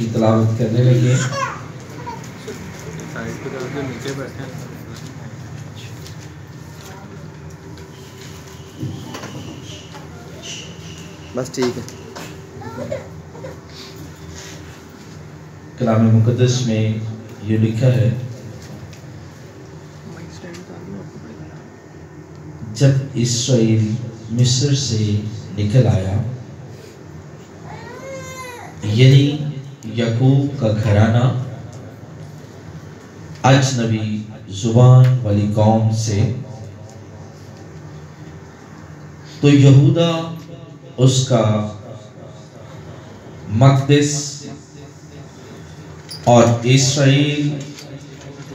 کی تلاوت کرنے لگے. بس ٹھیک ہے. کلام مقدس میں یہ لکھا ہے جب اسرائیل مصر سے نکل آیا، یعنی یعقوب کا گھرانہ اجنبی زبان والی قوم سے، تو یہودا اس کا مقدس اور اسرائیل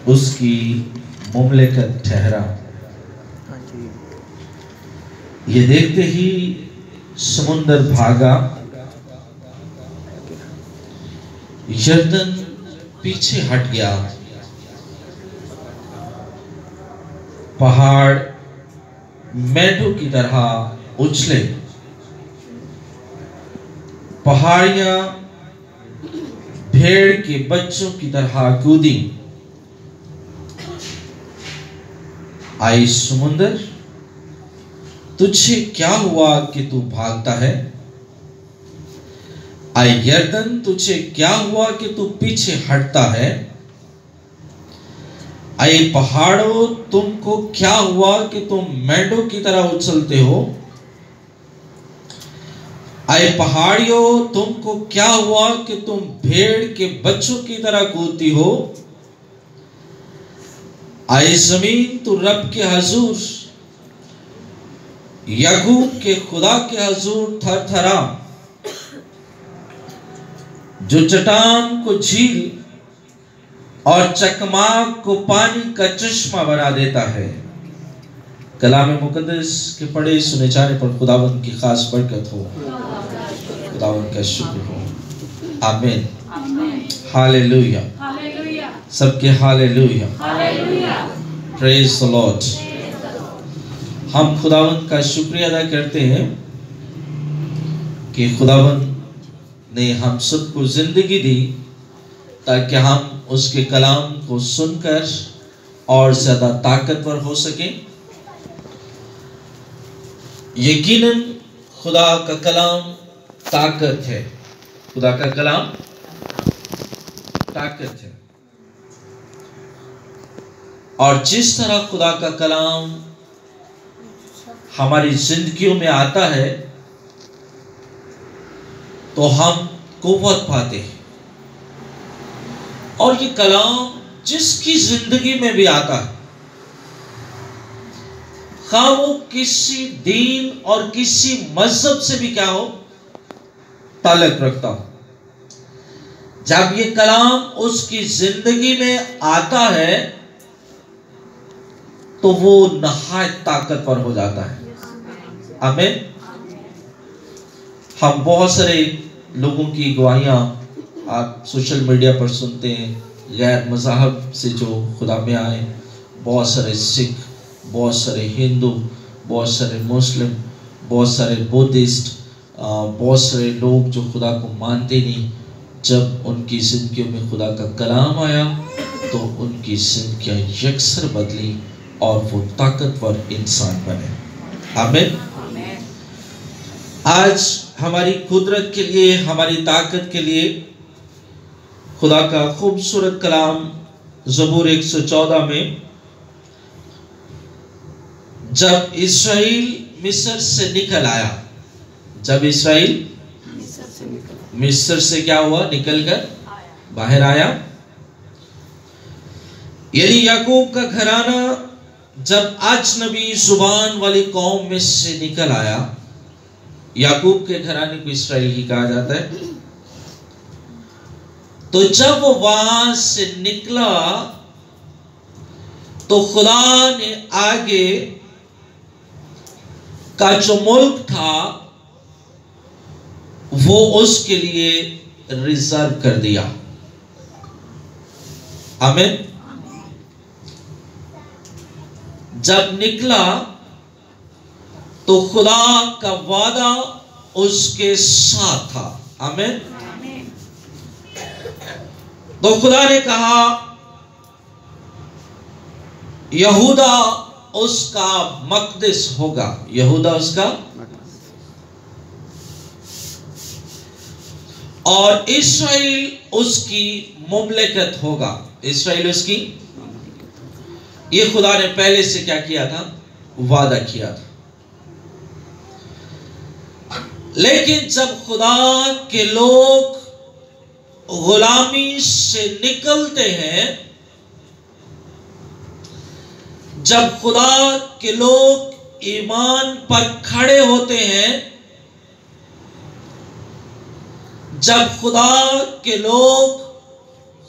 اس کی مملکت ٹھہرا. یہ دیکھتے ہی سمندر بھاگا، یردن پیچھے ہٹ گیا، پہاڑ میدوں کی طرح اچھلے، پہاڑیاں بھیڑ کے بچوں کی طرح کودی. آئی سمندر، تجھے کیا ہوا کہ تو بھاگتا ہے؟ آئی یردن، تجھے کیا ہوا کہ تو پیچھے ہٹتا ہے؟ آئی پہاڑوں، تم کو کیا ہوا کہ تم میدوں کی طرح اچھلتے ہو؟ آئی پہاڑیوں، تم کو کیا ہوا کہ تم بھیڑ کے بچوں کی طرح کودتی ہو؟ آئی زمین، تو رب کے حضور، یعقوب کے خدا کے حضور تھر تھرا، جو چٹان کو جھیل اور چکماک کو پانی کا چشمہ بنا دیتا ہے. کلام مقدس کے پڑھے سنے جانے پر خداوند کی خاص برکت ہو، خداوند کا شکر ہو. آمین. ہاللیلویا. سب کے ہاللیلویا. پریز دی لارڈ. ہم خداوند کا شکریہ ادا کرتے ہیں کہ خداوند نے ہم سب کو زندگی دی تاکہ ہم اس کے کلام کو سن کر اور زیادہ طاقتور ہو سکیں. یقیناً خدا کا کلام طاقت ہے، خدا کا کلام طاقت ہے، اور جس طرح خدا کا کلام ہماری زندگیوں میں آتا ہے تو ہم قوت پاتے ہیں. اور یہ کلام جس کی زندگی میں بھی آتا ہے، خواہ وہ کسی دین اور کسی مذہب سے بھی کیا ہو، تعلق رکھتا ہو، جب یہ کلام اس کی زندگی میں آتا ہے تو وہ نہایت طاقتور ہو جاتا ہے. آمین. ہم بہت سارے لوگوں کی گواہیاں آپ سوشل میڈیا پر سنتے ہیں، غیر مذہب سے جو خدا میں آئے، بہت سارے سکھ، بہت سارے ہندو، بہت سارے مسلم، بہت سارے بودھسٹ، بہت سارے لوگ جو خدا کو مانتے نہیں، جب ان کی زندگیوں میں خدا کا کلام آیا تو ان کی زندگیاں یکسر بدلی اور وہ طاقتور انسان بنے. آمین. آج ہماری قدرت کے لیے، ہماری طاقت کے لیے خدا کا خوبصورت کلام زبور 114 میں، جب اسرائیل مصر سے نکل آیا، جب اسرائیل مصر سے کیا ہوا، نکل کر باہر آیا، یعنی یعقوب کا گھرانہ جب اجنبی زبان والی قوم میں سے نکل آیا. یعقوب کے گھرانے کو اسرائیل ہی کہا جاتا ہے. تو جب وہ وہاں سے نکلا تو خدا نے آگے کا جو ملک تھا وہ اس کے لیے ریزرو کر دیا. آمین. جب نکلا تو خدا کا وعدہ اس کے ساتھ تھا. آمین. تو خدا نے کہا یہودا اس کا مقدس ہوگا، یہودا اس کا، اور اسرائیل اس کی مملکت ہوگا، اسرائیل اس کی، یہ خدا نے پہلے سے کیا کیا تھا؟ وعدہ کیا تھا۔ لیکن جب خدا کے لوگ غلامی سے نکلتے ہیں، جب خدا کے لوگ ایمان پر کھڑے ہوتے ہیں، جب خدا کے لوگ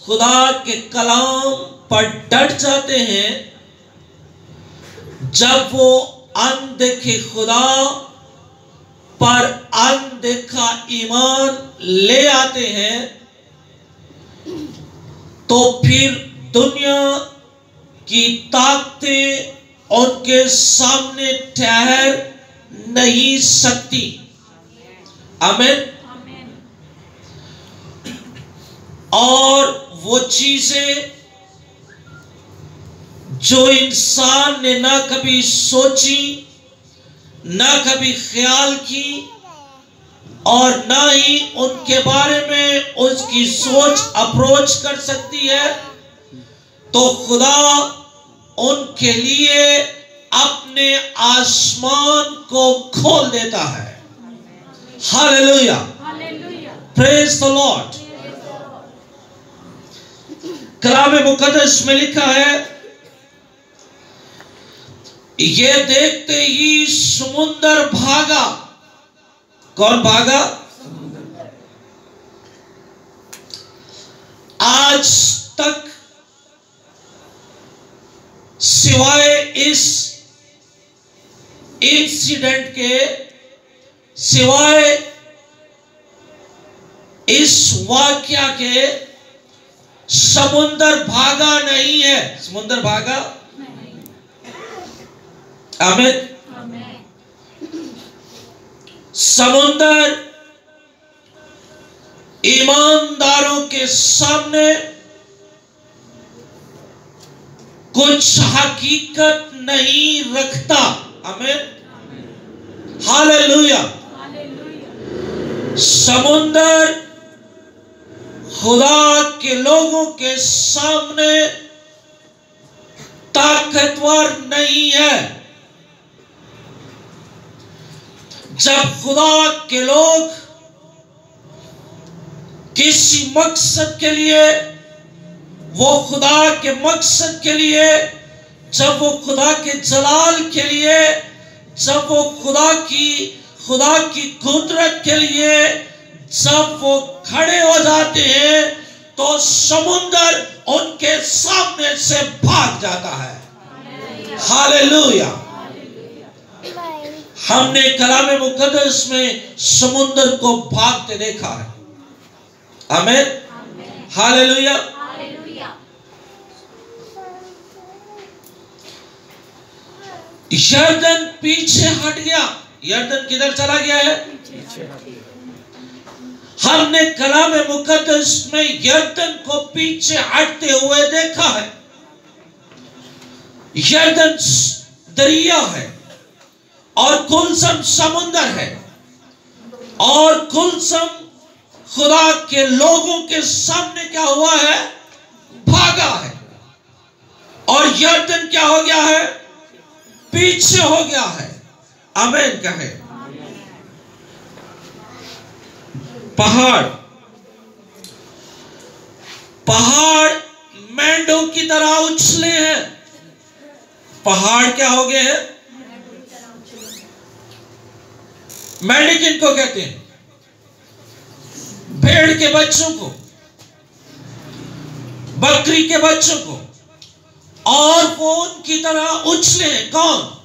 خدا کے کلام پر ڈٹ جاتے ہیں، جب وہ اندیکھے خدا پر اندیکھا ایمان لے آتے ہیں، تو پھر دنیا کی طاقتیں ان کے سامنے ٹھہر نہیں سکتی۔ آمین۔ اور وہ چیزیں جو انسان نے نہ کبھی سوچی، نہ کبھی خیال کی، اور نہ ہی ان کے بارے میں اس کی سوچ اپروچ کر سکتی ہے، تو خدا ان کے لیے اپنے آسمان کو کھول دیتا ہے۔ ہاللیلویہ، پریز دی لارڈ۔ کلام مقدس میں لکھا ہے، یہ دیکھتے ہی سمندر بھاگا۔ کون بھاگا؟ آج تک سوائے اس انسیڈنٹ کے، سوائے اس واقعہ کے، سمندر بھاگا نہیں ہے۔ سمندر بھاگا؟ آمین۔ سمندر ایمانداروں کے سامنے کچھ حقیقت نہیں رکھتا۔ آمین، ہاللیلویہ۔ سمندر خدا کے لوگوں کے سامنے طاقتور نہیں ہے۔ جب خدا کے لوگ کسی مقصد کے لیے، وہ خدا کے مقصد کے لیے، جب وہ خدا کے جلال کے لیے، جب وہ خدا کی قدرت کے لیے جب وہ کھڑے ہو جاتے ہیں، تو سمندر ان کے سامنے سے بھاگ جاتا ہے۔ ہاللیلویہ۔ ہم نے کلام مقدس میں سمندر کو بھاگتے دیکھا ہے۔ آمین، ہاللیلویہ۔ یردن پیچھے ہٹ گیا۔ یردن کدھر چلا گیا ہے؟ ہم نے کلام مقدس میں یردن کو پیچھے ہٹتے ہوئے دیکھا ہے۔ یردن دریا ہے، اور کلثم سمندر ہے، اور کلثم خدا کے لوگوں کے سامنے کیا ہوا ہے؟ بھاگا ہے۔ اور یردن کیا ہو گیا ہے؟ پیچھے ہو گیا ہے۔ آمین کہے۔ پہاڑ مینڈوں کی طرح اچھلے ہیں۔ پہاڑ کیا ہو گئے ہیں؟ مینڈے کن کو کہتے ہیں؟ بھیڑ کے بچوں کو، بکری کے بچوں کو، اور وہ ان کی طرح اچھلے ہیں۔ کون؟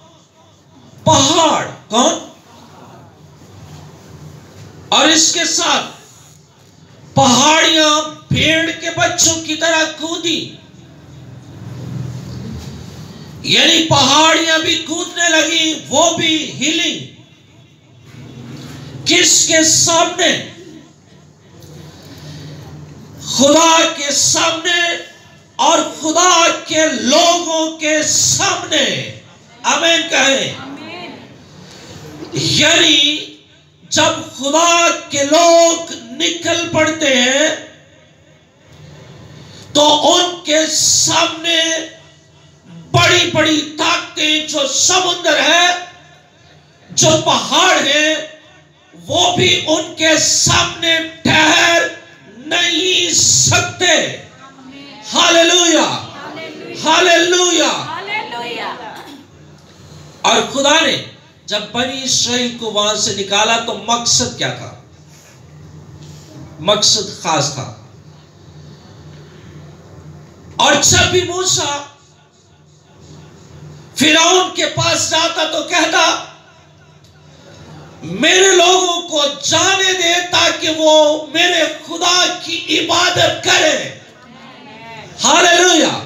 پہاڑ۔ کون؟ اور اس کے ساتھ پہاڑیاں بھیڑ کے بچوں کی طرح کودی، یعنی پہاڑیاں بھی کودنے لگی، وہ بھی ہلی۔ کس کے سامنے؟ خدا کے سامنے اور خدا کے لوگوں کے سامنے. آمین کہیں. یعنی جب خدا کے لوگ نکل پڑتے ہیں تو ان کے سامنے بڑی بڑی طاقتیں، جو سمندر ہے، جو پہاڑ ہیں، وہ بھی ان کے سامنے ٹھہر نہیں سکتے. Hallelujah hallelujah. اور خدا نے جب بنی اسرائیل کو وہاں سے نکالا تو مقصد کیا تھا؟ مقصد خاص تھا. اور جب بھی موسیٰ فرعون کے پاس جاتا تو کہتا میرے لوگوں کو جانے دے تاکہ وہ میرے خدا کی عبادت کرے. ہاللویا.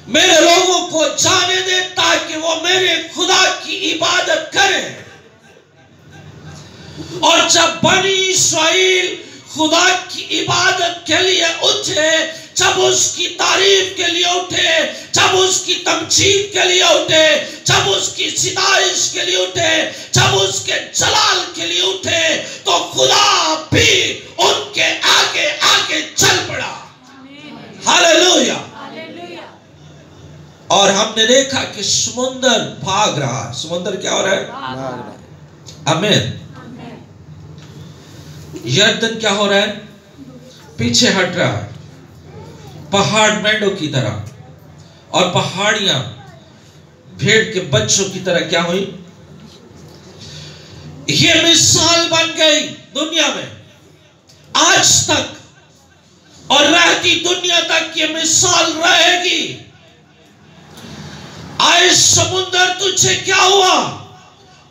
میرے لوگوں کو جانے دے تاکہ وہ میرے خدا کی عبادت کرے. اور جب بنی اسرائیل خدا کی عبادت کے لیے اٹھے، جب اس کی تعریف کے لیے اٹھے، جب اس کی تمجید کے لیے اٹھے، جب اس کی ستائش کے لیے اٹھے، جب اس کے جلال کے لیے اٹھے، تو خدا بھی ان کے آگے آگے چل پڑا. ہاللویا. اور ہم نے دیکھا کہ سمندر بھاگ رہا. سمندر کیا ہو رہا ہے؟ آمین. یردن کیا ہو رہا ہے؟ پیچھے ہٹ رہا ہے. پہاڑ مینڈوں کی طرح اور پہاڑیاں بھیڑ کے بچوں کی طرح کیا ہوئی؟ یہ مثال بن گئی دنیا میں آج تک، اور رہتی دنیا تک یہ مثال رہے گی. آئے سمندر تجھے کیا ہوا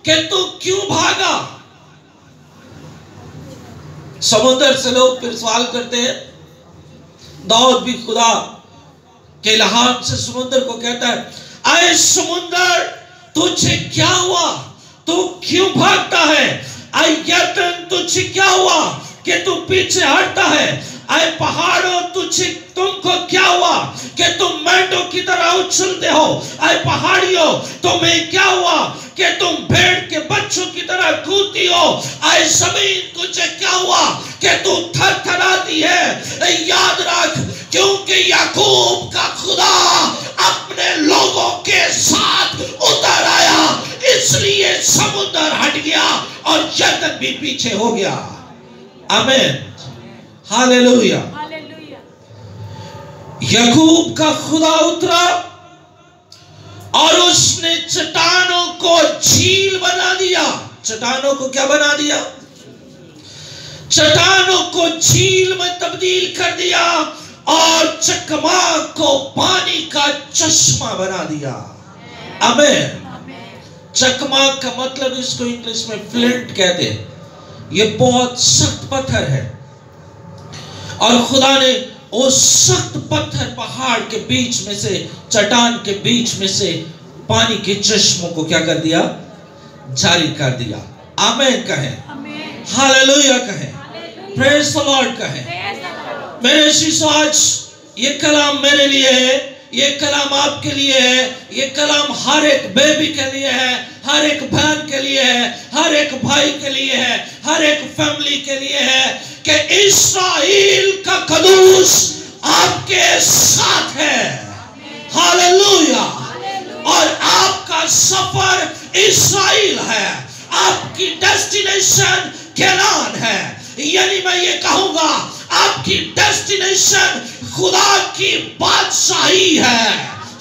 کہ تو کیوں بھاگا؟ سمندر سے لوگ پھر سوال کرتے ہیں. داؤد بھی خدا کے الہام سے سمندر کو کہتا ہے اے سمندر تجھے کیا ہوا، تو کیوں بھاگتا ہے؟ اے یردن تجھے کیا ہوا کہ تم پیچھے ہٹتا ہے؟ اے پہاڑوں تم کو کیا ہوا کہ تم مینڈوں کی طرح اچھلتے ہو؟ اے پہاڑیوں تمہیں کیا ہوا کہ تم بھیڑ کے بچوں کی طرح کودتی ہو؟ اے زمین تجھے کیا ہوا کہ تم تھر تھراتی ہے؟ یاد رکھ، کیونکہ یعقوب کا خدا اپنے لوگوں کے ساتھ اتر آیا، اس لیے سمندر ہٹ گیا اور یردن بھی پیچھے ہو گیا. آمین. ہاللویا. یعقوب کا خدا اترا اور اس نے چٹانوں کو جھیل بنا دیا. چٹانوں کو کیا بنا دیا؟ چٹانوں کو جھیل میں تبدیل کر دیا اور چکماق کو پانی کا چشمہ بنا دیا. آمین. چکماق کا مطلب اس کو انگلش میں فلنٹ کہتے ہیں. یہ بہت سخت پتھر ہے اور خدا نے اس سخت پتھر پہاڑ کے بیچ میں سے، چٹان کے بیچ میں سے پانی کے چشموں کو کیا کر دیا؟ جاری کر دیا. آمین کہیں. ہاللویا کہیں. پریز دی لارڈ کہیں. میرے عزیزو، آج یہ کلام میرے لیے ہے، یہ کلام آپ کے لیے ہے، یہ کلام ہر ایک بیبی کے لیے ہے، ہر ایک بہن کے لیے ہے، ہر ایک بھائی کے لیے ہے، ہر ایک فیملی کے لیے ہے کہ اسرائیل کا قدوس آپ کے ساتھ ہے. ہاللویا. اور آپ کا سفر اسرائیل ہے، آپ کی ڈیسٹینیشن کینان ہے. یعنی میں یہ کہوں گا آپ کی ڈیسٹینیشن خدا کی بادشاہی ہے.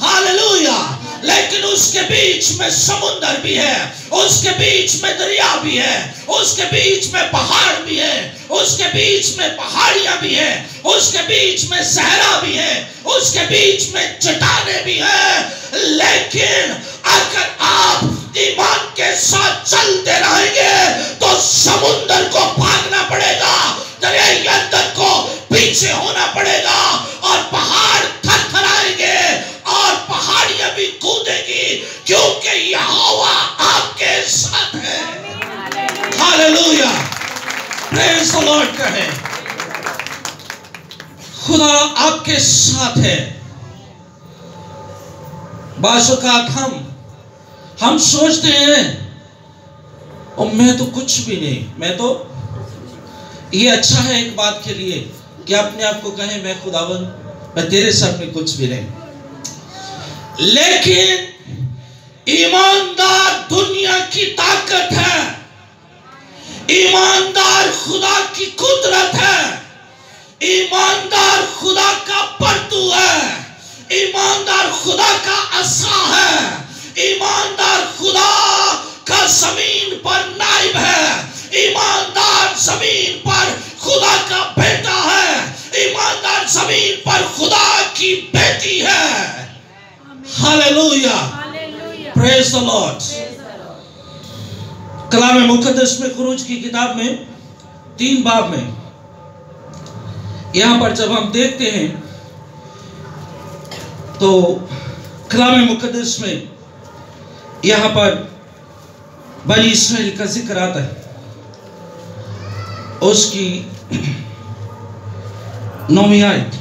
ہاللویا. لیکن اس کے بیچ میں سمندر بھی ہے، اس کے بیچ میں دریا بھی ہے، اس کے بیچ میں پہاڑ بھی ہے، اس کے بیچ میں پہاڑیاں بھی ہیں، اس کے بیچ میں صحرا بھی ہے، اس کے بیچ میں چٹانیں بھی ہیں. لیکن اگر آپ ایمان کے ساتھ چلتے رہیں گے تو سمندر کو بھاگنا پڑے گا، دریا یردن کو پیچھے ہونا پڑے گا، اور پہاڑ تھر تھرائیں گے اور پہاڑیاں بھی کودیں گی، کیونکہ یہوہ آپ کے ساتھ ہے. ہاللویا. پریز دی لارڈ کہیں. خدا آپ کے ساتھ ہے۔ بعض اوقات ہم سوچتے ہیں اور میں تو کچھ بھی نہیں، میں تو یہ اچھا ہے ایک بات کے لیے کہ اپنے آپ کو کہیں میں خداوند میں تیرے سامنے کچھ بھی نہیں، لیکن ایماندار دنیا کی طاقت ہے، ایماندار خدا کی قدرت ہے، ایماندار خدا کا پرتو ہے، ایماندار خدا کا عصا ہے، ایماندار خدا کا زمین پر نائب ہے، ایماندار زمین پر خدا کا بیٹا ہے، ایماندار زمین پر خدا کی بیٹی ہے۔ ہاللویا، پریز دی لارڈ۔ کلام مقدس میں خروج کی کتاب میں 3 باب میں یہاں پر جب ہم دیکھتے ہیں تو کلام مقدس میں یہاں پر بنی اسرائیل کا ذکر آتا ہے، اس کی 9ویں آیت،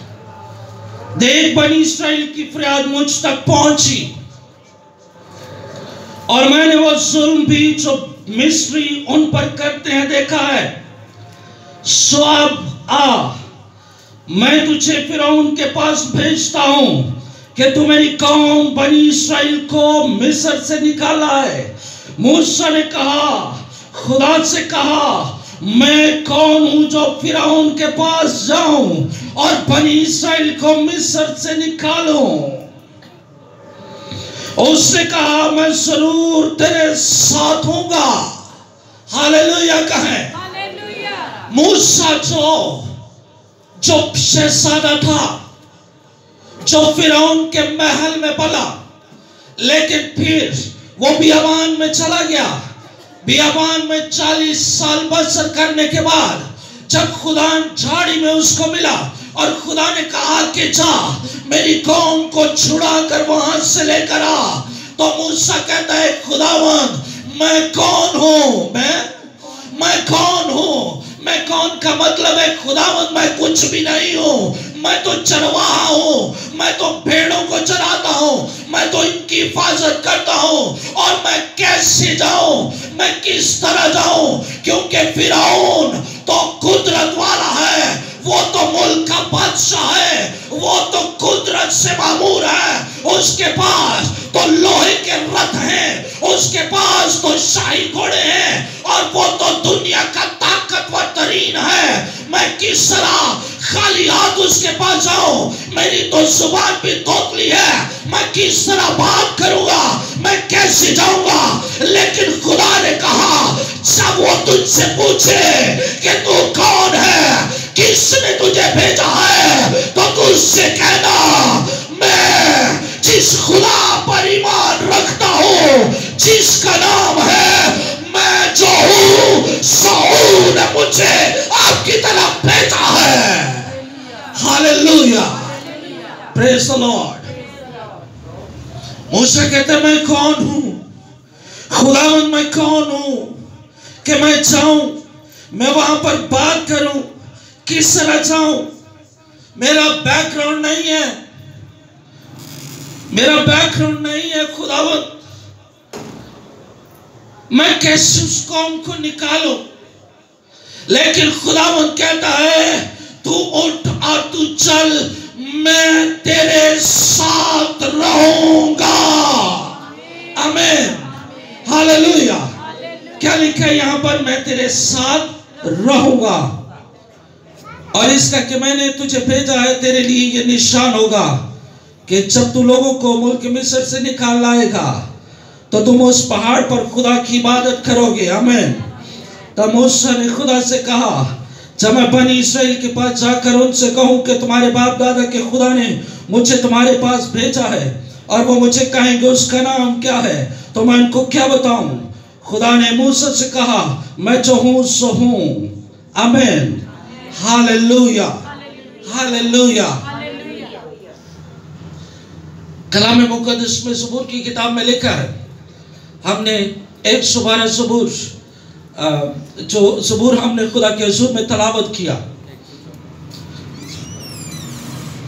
دیکھ بنی اسرائیل کی فریاد مجھ تک پہنچی اور میں نے وہ ظلم بھی جو مصری ان پر کرتے ہیں دیکھا ہے، سو اب آ میں تجھے فرعون کے پاس بھیجتا ہوں کہ تو میری قوم بنی اسرائیل کو مصر سے نکالا ہے۔ موسیٰ نے کہا، خدا سے کہا، میں کون ہوں جو فرعون کے پاس جاؤں اور بنی اسرائیل کو مصر سے نکالوں؟ اس نے کہا، میں ضرور تیرے ساتھ ہوں گا۔ ہاللویا کہیں۔ موسیٰ جو شہزادہ تھا، جو فرعون کے محل میں پلا، لیکن پھر وہ بیابان میں چلا گیا۔ بیابان میں 40 سال بسر کرنے کے بعد جب خدا جھاڑی میں اس کو ملا اور خدا نے کہا کہ جا میری قوم کو چھڑا کر وہاں سے لے کر آ، تو موسیٰ کہتا ہے، خداوند میں کون ہوں؟ میں کون ہوں؟ میں کون کا مطلب ہے، خداوند میں کچھ بھی نہیں ہوں، میں تو چرواہا ہوں، میں تو بھیڑوں کو چراتا ہوں، میں تو ان کی حفاظت کرتا ہوں، اور میں کیسے جاؤں، میں کس طرح جاؤں؟ کیونکہ فرعون تو قدرت والا ہے، وہ تو ملک کا بادشاہ ہے، وہ تو قدرت سے معمور ہے، اس کے پاس تو لوہے کے رتھ ہیں، اس کے پاس تو شاہی گھوڑے ہیں، اور وہ تو دنیا کا طاقتور ترین ہے۔ میں کس طرح خالی ہاتھ اس کے پاس جاؤں؟ میری تو زبان بھی توتلی ہے، میں کس طرح بات کروں گا؟ میں کیسے جاؤں گا؟ لیکن خدا نے کہا، جب وہ تجھ سے پوچھے کہ تو کون ہے، کس نے تجھے بھیجا ہے، تو تو اس سے کہنا، میں جس خدا پر ایمان رکھتا ہوں، جس کا نام ہے میں جو ہوں، سو نے مجھے آپ کی طرف بھیجا ہے۔ ہاللویا، پریز دی لارڈ۔ موسیٰ کہتا ہے، میں کون ہوں؟ خداوند میں کون ہوں کہ میں جاؤں، میں وہاں پر بات کروں؟ کس طرح جاؤں؟ میرا بیک گراؤنڈ نہیں ہے، میرا بیک گراؤنڈ نہیں ہے خداوند، میں کیسے اس قوم کو نکالوں؟ لیکن خداوند کہتا ہے، تو اٹھ اور تو چل، میں تیرے ساتھ رہوں گا۔ آمین، ہاللویا۔ کیا لکھا ہے یہاں پر؟ میں تیرے ساتھ رہوں گا، اور اس کا کہ میں نے تجھے بھیجا ہے، تیرے لیے یہ نشان ہوگا کہ جب تو لوگوں کو ملک مصر سے نکال لائے گا تو تم اس پہاڑ پر خدا کی عبادت کرو گے۔ آمین۔ تب موسیٰ نے خدا سے کہا، جب میں بنی اسرائیل کے پاس جا کر ان سے کہوں کہ تمہارے باپ دادا کے خدا نے مجھے تمہارے پاس بھیجا ہے، اور وہ مجھے کہیں گے اس کا نام کیا ہے، تو میں ان کو کیا بتاؤں؟ خدا نے موسیٰ سے کہا، میں جو ہوں سو ہوں۔ آمین، ہاللویا، ہاللویا۔ کلام مقدس میں زبور کی کتاب میں لکھا ہے، ہم نے 112 زبور جو زبور ہم نے خدا کے حضور میں تلاوت کیا،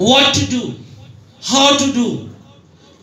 what to do, how to do,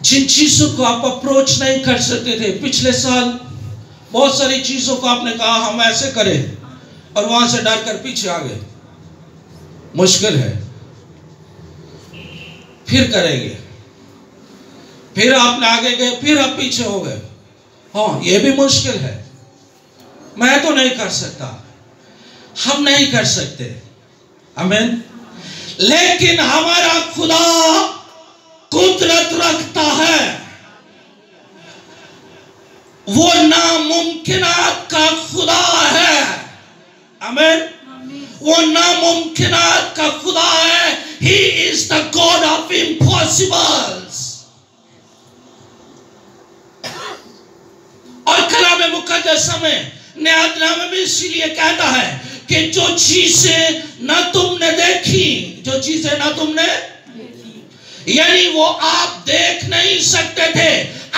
جن چیزوں کو آپ اپروچ نہیں کر سکتے تھے، پچھلے سال بہت ساری چیزوں کو آپ نے کہا ہم ایسے کریں اور وہاں سے ڈر کر پیچھے آ گئے، مشکل ہے، پھر کریں گے، پھر آپ نے آگے گئے، پھر آپ پیچھے ہو گئے، ہاں یہ بھی مشکل ہے، میں تو نہیں کر سکتا، ہم نہیں کر سکتے، آمین۔ لیکن ہمارا خدا قدرت رکھتا ہے، وہ ناممکنات کا خدا ہے، آمین۔ وہ ناممکنات کا خدا ہے، He is the God of impossibles۔ اور کلام مقدس میں نیا نامہ میں اسی لیے کہتا ہے کہ جو چیزیں نہ تم نے دیکھی، جو چیزیں نہ تم نے، یعنی وہ آپ دیکھ نہیں سکتے تھے،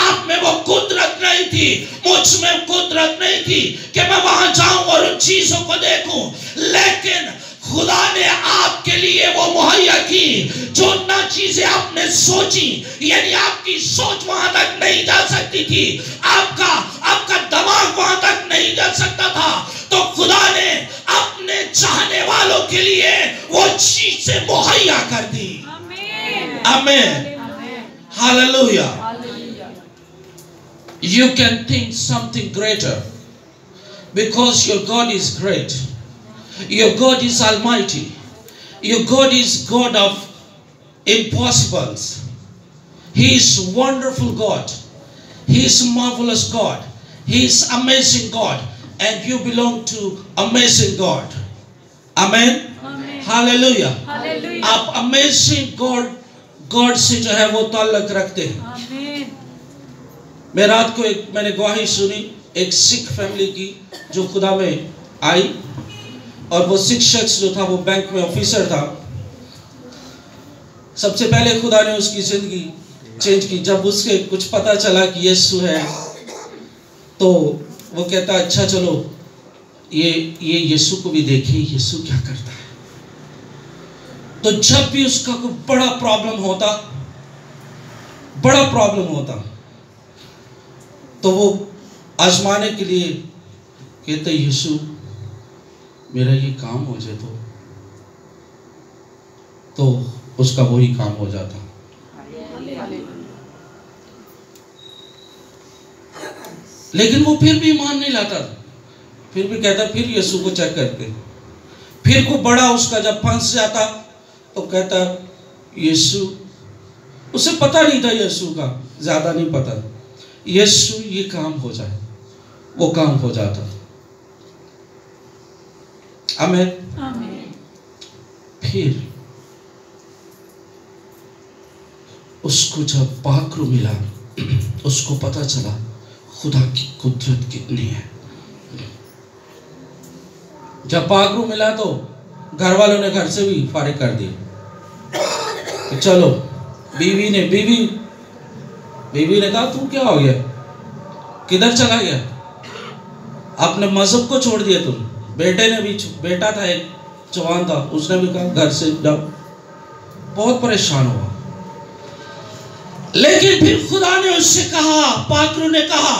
آپ میں وہ قدرت نہیں تھی، مجھ میں قدرت نہیں تھی کہ میں وہاں جاؤں اور ان چیزوں کو دیکھوں، لیکن خدا نے آپ کے لیے وہ مہیا کی جو نہ چیزیں آپ نے سوچی، یعنی آپ کی سوچ وہاں تک نہیں جا سکتی تھی، آپ کا دماغ وہاں تک نہیں جا سکتا تھا، تو خدا نے اپنے چاہنے والوں کے لیے وہ چیزیں مہیا کر دی، آمین، hallelujah. You can think something greater because your God is great. Your God is almighty. Your God is God of impossibles. He is wonderful God. He is marvelous God. He is amazing God. And you belong to amazing God. Amen. Amen. Hallelujah. Hallelujah. آپ amazing God سے جو ہے وہ تعلق رکھتے ہیں. Amen. میں رات کو میں نے گواہی سنی ایک سکھ فیملی کی جو خدا میں آئی، اور وہ سکھ شخص جو تھا وہ بینک میں آفیسر تھا۔ سب سے پہلے خدا نے اس کی زندگی چینج کی، جب اس کے کچھ پتا چلا کہ یسوع ہے تو وہ کہتا اچھا چلو یہ یسوع کو بھی دیکھیں یسوع کیا کرتا ہے۔ تو جب بھی اس کا کوئی بڑا پرابلم ہوتا تو وہ آزمانے کے لیے کہتے یسوع میرا یہ کام ہو جائے تو اس کا وہی کام ہو جاتا۔ لیکن وہ پھر بھی ایمان نہیں لاتا، پھر بھی کہتا پھر یسوع کو چیک کرتے، پھر کو بڑا اس کا جب پھنس جاتا تو کہتا یسوع، اسے پتہ نہیں تھا یسوع کا، زیادہ نہیں پتہ، یسوع یہ کام ہو جائے، وہ کام ہو جاتا۔ آمین۔ پھر اس کو جب پاکرو ملا، اس کو پتا چلا خدا کی قدرت کتنی ہے۔ جب پاکرو ملا تو گھر والوں نے گھر سے بھی فارغ کر دیا، چلو بیوی نے کہا تم کیا ہو گیا، کدھر چلا گیا، اپنے مذہب کو چھوڑ دیا تم۔ بیٹے نے بھی، بیٹا تھا ایک جوان تھا، اس نے بھی کہا گھر سے جاؤ، بہت پریشان ہوا۔ لیکن پھر خدا نے اس سے کہا، پاکرو نے کہا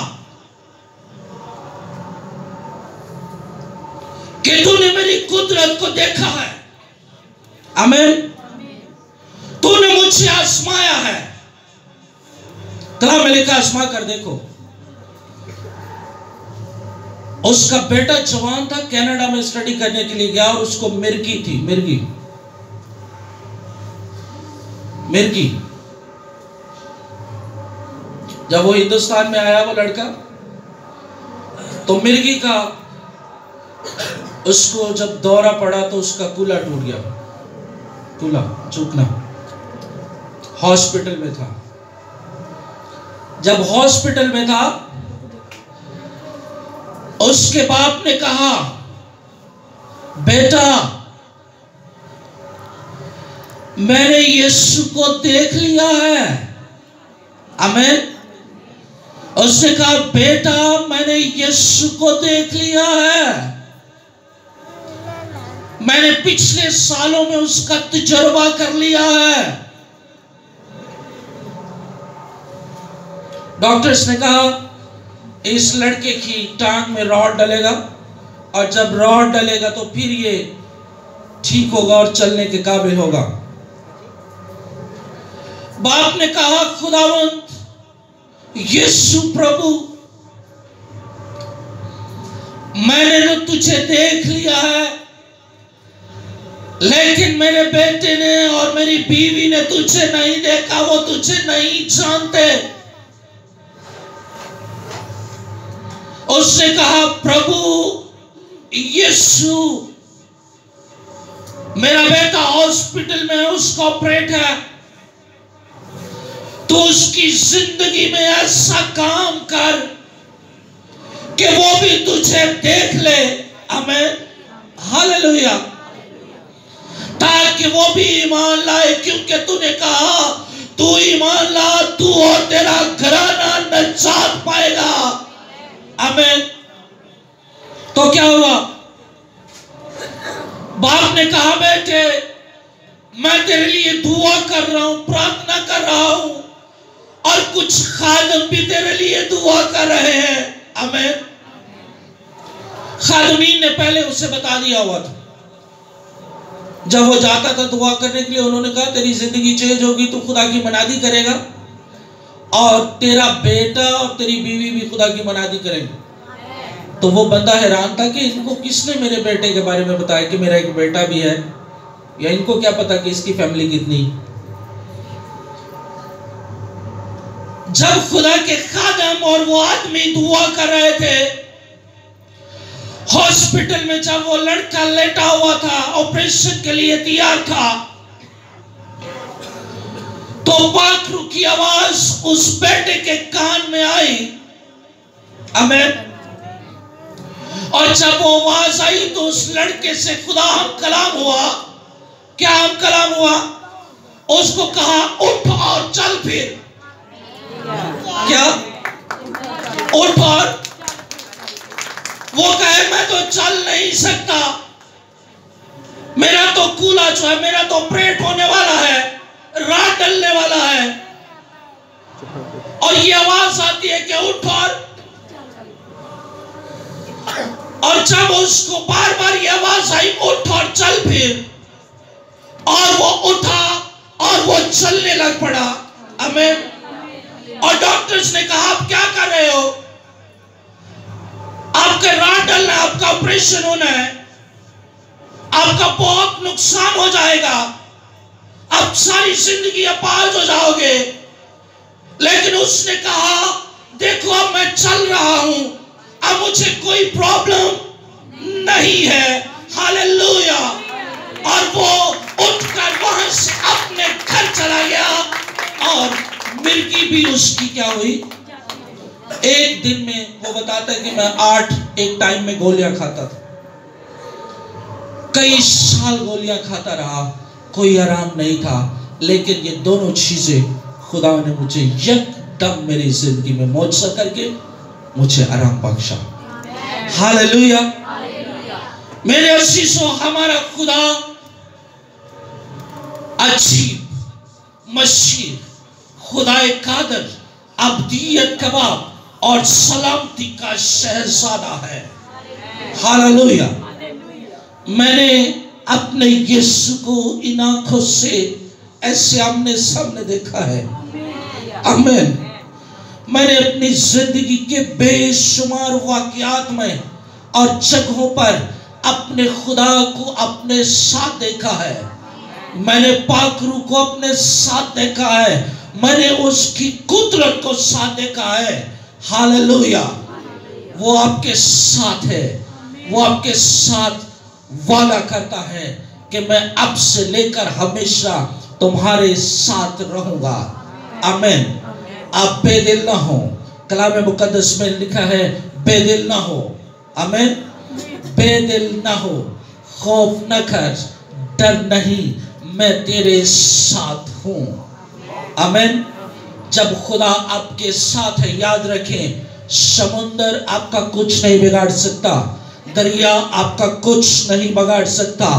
کہ تو نے میری قدرت کو دیکھا ہے، آمین، تو نے مجھ سے آزمایا ہے۔ کلام میں لکھا آزما کر دیکھو۔ اس کا بیٹا جوان تھا، کینیڈا میں اسٹڈی کرنے کے لیے گیا، اور اس کو مرگی تھی، مرگی۔ جب وہ ہندوستان میں آیا وہ لڑکا، تو مرگی کا اس کو جب دورہ پڑا تو اس کا کولہ ٹوٹ گیا، کولہ چوکنا، ہاسپٹل میں تھا۔ جب ہاسپٹل میں تھا اس کے باپ نے کہا بیٹا میں نے یسوع کو دیکھ لیا ہے، آمین۔ اس نے کہا بیٹا میں نے یسوع کو دیکھ لیا ہے، میں نے پچھلے سالوں میں اس کا تجربہ کر لیا ہے۔ ڈاکٹرز نے کہا اس لڑکے کی ٹانگ میں راڈ ڈلے گا اور جب راڈ ڈلے گا تو پھر یہ ٹھیک ہوگا اور چلنے کے قابل ہوگا۔ باپ نے کہا خداوند یسوع پربھو، میں نے تو تجھے دیکھ لیا ہے، لیکن میرے بیٹے نے اور میری بیوی نے تجھے نہیں دیکھا، وہ تجھے نہیں جانتے۔ اس نے کہا پربھو یسوع، میرا بیٹا ہاسپٹل میں ہے، اس کا آپریٹ ہے، تو اس کی زندگی میں ایسا کام کر کہ وہ بھی تجھے دیکھ لے، آمین، ہاللویا، تاکہ وہ بھی ایمان لائے، کیونکہ تو نے کہا تو ایمان لا، تو اور تیرا گھرانہ نجات پائے گا، آمین۔ تو کیا ہوا؟ باپ نے کہا بیٹے میں تیرے لیے دعا کر رہا ہوں، پرارتھنا کر رہا ہوں، اور کچھ خادم بھی تیرے لیے دعا کر رہے ہیں، آمین۔ خادمین نے پہلے اسے بتا دیا ہوا تھا، جب وہ جاتا تھا دعا کرنے کے لیے، انہوں نے کہا تیری زندگی چینج ہوگی، تو خدا کی منادی کرے گا، اور تیرا بیٹا اور تیری بیوی بھی خدا کی منادی کریں گے۔ تو وہ بندہ حیران تھا کہ ان کو کس نے میرے بیٹے کے بارے میں بتایا کہ میرا ایک بیٹا بھی ہے، یا ان کو کیا پتا کہ اس کی فیملی کتنی۔ جب خدا کے خادم اور وہ آدمی دعا کر رہے تھے، ہاسپٹل میں جب وہ لڑکا لیٹا ہوا تھا، آپریشن کے لیے تیار تھا، تو پاک روح کی آواز اس بیٹے کے کان میں آئی، آمین۔ اور جب وہ آواز آئی تو اس لڑکے سے خدا ہم کلام ہوا۔ کیا ہم کلام ہوا؟ اس کو کہا اٹھ اور چل پھر۔ کیا؟ اٹھ اور وہ کہے میں تو چل نہیں سکتا، میرا تو کولا جو ہے، میرا تو آپریٹ ہونے والا ہے، راڈ ڈلنے والا ہے، اور یہ آواز آتی ہے کہ اٹھ اور جب اس کو بار بار یہ آواز آئی اٹھ اور چل پھر، اور وہ اٹھا اور وہ چلنے لگ پڑا، آمین۔ اور ڈاکٹرز نے کہا آپ کیا کر رہے ہو؟ آپ کا راڈ ڈلنا ہے، آپ کا آپریشن ہونا ہے، آپ کا بہت نقصان ہو جائے گا، آپ ساری زندگی اپاہج ہو جاؤ گے۔ لیکن اس نے کہا دیکھو اب میں چل رہا ہوں، اب مجھے کوئی پرابلم نہیں ہے، ہاللویا۔ اور وہ اٹھ کر وہاں سے اپنے گھر چلا گیا، اور مرگی بھی اس کی کیا ہوئی؟ ایک دن میں وہ بتاتا ہے کہ میں 8 ایک ٹائم میں گولیاں کھاتا تھا، کئی سال گولیاں کھاتا رہا، کوئی آرام نہیں تھا، لیکن یہ دونوں چیزیں خدا نے مجھے یک دم میری زندگی میں معجزہ کر کے مجھے آرام بخشا، ہاللویا۔ میرے عزیزو، ہمارا خدا عجیب، مشیر، خدا قادر، ابدیت کا باپ اور سلامتی کا شہزادہ ہے، ہاللویا۔ میں نے اپنے یسوع کو ان آنکھوں سے ایسے آمنے سامنے دیکھا ہے، آمین۔ میں نے اپنی زندگی کے بے شمار واقعات میں اور جگہوں پر اپنے خدا کو اپنے ساتھ دیکھا ہے، میں نے پاک روح کو اپنے ساتھ دیکھا ہے، میں نے اس کی قدرت کو ساتھ دیکھا ہے، ہاللویا۔ وہ آپ کے ساتھ ہے، وہ آپ کے ساتھ وعدہ کرتا ہے کہ میں اب سے لے کر ہمیشہ تمہارے ساتھ رہوں گا، آمین۔ آپ بے دل نہ ہو، کلام مقدس میں لکھا ہے بے دل نہ ہو، آمین، بے دل نہ ہو، خوف نہ کر، ڈر نہیں، میں تیرے ساتھ ہوں، آمین۔ جب خدا آپ کے ساتھ ہے، یاد رکھیں سمندر آپ کا کچھ نہیں بگاڑ سکتا، دریا آپ کا کچھ نہیں بگاڑ سکتا،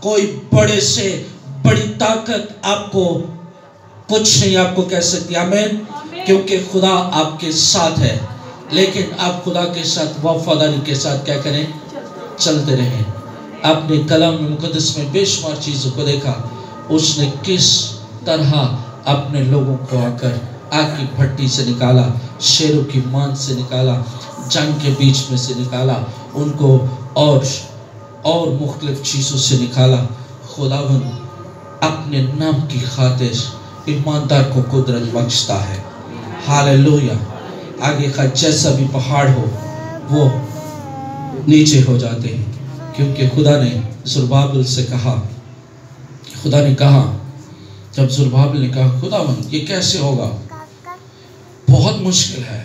کوئی بڑے سے بڑی طاقت آپ کو کچھ نہیں آپ کو کہہ سکتی. آمین. کیونکہ خدا آپ کے ساتھ ہے. لیکن آپ خدا کے ساتھ وفاداری کے ساتھ کیا کریں؟ چلتے رہیں. آپ نے کلام مقدس میں بے شمار چیزوں کو دیکھا. اس نے کس طرح اپنے لوگوں کو آ کر آگ کی بھٹی سے نکالا, شیروں کی مان سے نکالا, جنگ کے بیچ میں سے نکالا, ان کو اور مختلف چیزوں سے نکالا. خداوند اپنے نام کی خاطر ایماندار کو قدرت بخشتا ہے. ہاللویا. آگے کا جیسا بھی پہاڑ ہو وہ نیچے ہو جاتے ہیں, کیونکہ خدا نے زربابل سے کہا. خدا نے کہا, جب زربابل نے کہا خداوند یہ کیسے ہوگا, بہت مشکل ہے,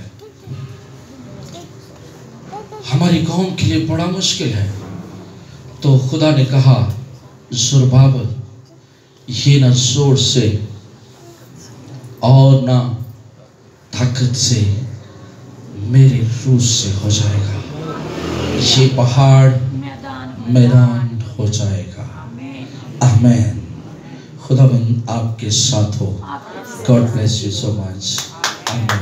ہماری قوم کے لیے بڑا مشکل ہے. تو خدا نے کہا زربابل یہ نہ زور سے اور نہ طاقت سے, میرے روح سے ہو جائے گا. یہ پہاڑ میدان ہو جائے گا. آمین. خداوند آپ کے ساتھ ہو. God bless you so much. Amen.